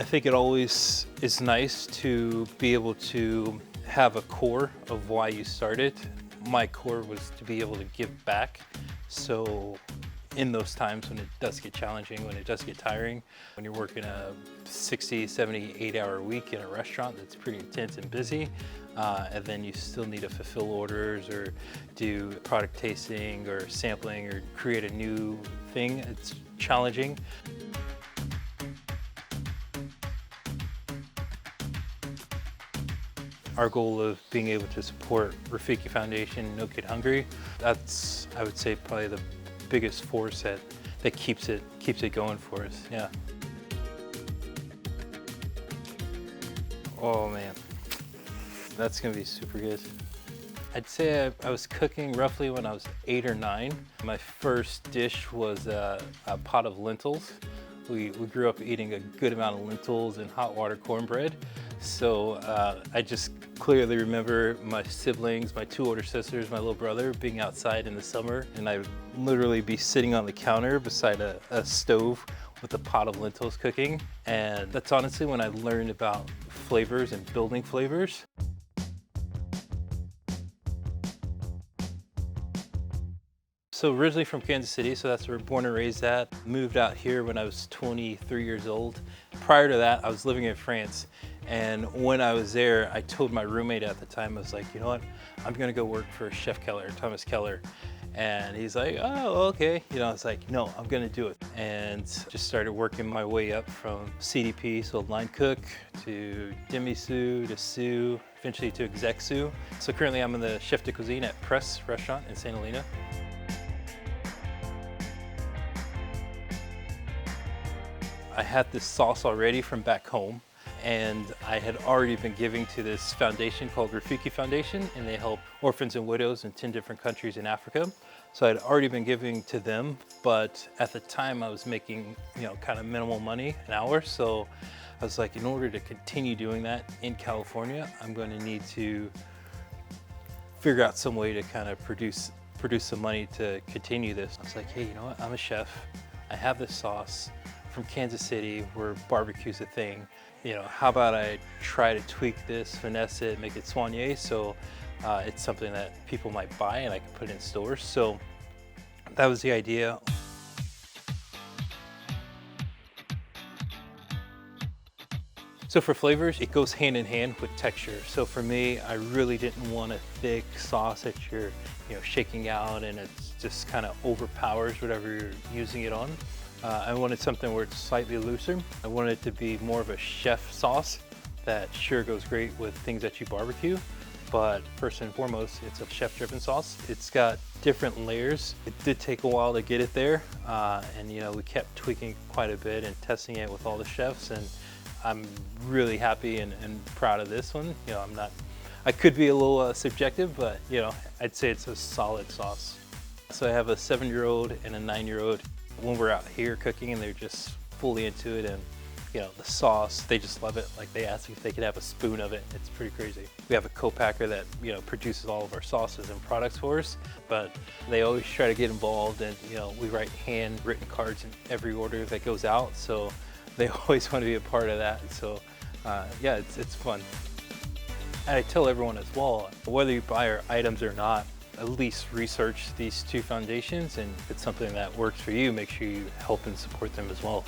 I think it always is nice to be able to have a core of why you started. My core was to be able to give back. So in those times when it does get challenging, when it does get tiring, when you're working a 60, 70, 8-hour week in a restaurant that's pretty intense and busy, and then you still need to fulfill orders or do product tasting or sampling or create a new thing, it's challenging. Our goal of being able to support Rafiki Foundation, No Kid Hungry, that's, I would say, probably the biggest force that keeps it going for us, yeah. Oh man, that's gonna be super good. I'd say I was cooking roughly when I was 8 or 9. My first dish was a pot of lentils. We grew up eating a good amount of lentils and hot water cornbread. So I just clearly remember my siblings, my 2 older sisters, my little brother being outside in the summer, and I would literally be sitting on the counter beside a stove with a pot of lentils cooking. And that's honestly when I learned about flavors and building flavors. So originally from Kansas City, so that's where we're born and raised at. Moved out here when I was 23 years old. Prior to that, I was living in France. And when I was there, I told my roommate at the time, I was like, you know what, I'm gonna go work for Chef Keller, Thomas Keller. And he's like, oh, okay. You know, I was like, no, I'm gonna do it. And just started working my way up from CDP, so line cook, to demi-sous, to sous, eventually to exec sous. So currently I'm in the chef de cuisine at Press Restaurant in St. Helena. I had this sauce already from back home, and I had already been giving to this foundation called Rafiki Foundation, and they help orphans and widows in 10 different countries in Africa. So I'd already been giving to them, but at the time I was making, you know, kind of minimal money an hour. So I was like, in order to continue doing that in California, I'm going to need to figure out some way to kind of produce some money to continue this. I was like, hey, you know what? I'm a chef. I have this sauce from Kansas City where barbecue's a thing. You know, how about I try to tweak this, finesse it, make it soigné, so it's something that people might buy and I can put in stores. So that was the idea. So for flavors, it goes hand in hand with texture. So for me, I really didn't want a thick sauce that you're, you know, shaking out and it's just kind of overpowers whatever you're using it on. I wanted something where it's slightly looser. I wanted it to be more of a chef sauce that sure goes great with things that you barbecue, but first and foremost, it's a chef-driven sauce. It's got different layers. It did take a while to get it there, and you know, we kept tweaking quite a bit and testing it with all the chefs, and I'm really happy and proud of this one. You know, I could be a little subjective, but you know, I'd say it's a solid sauce. So I have a 7-year-old and a 9-year-old. When we're out here cooking and they're just fully into it, and you know, the sauce, they just love it. Like they ask if they could have a spoon of it. It's pretty crazy. We have a co-packer that, you know, produces all of our sauces and products for us, but they always try to get involved, and you know, we write handwritten cards in every order that goes out, so they always want to be a part of that. So yeah, it's fun. And I tell everyone as well, whether you buy our items or not, at least research these 2 foundations, and if it's something that works for you, make sure you help and support them as well.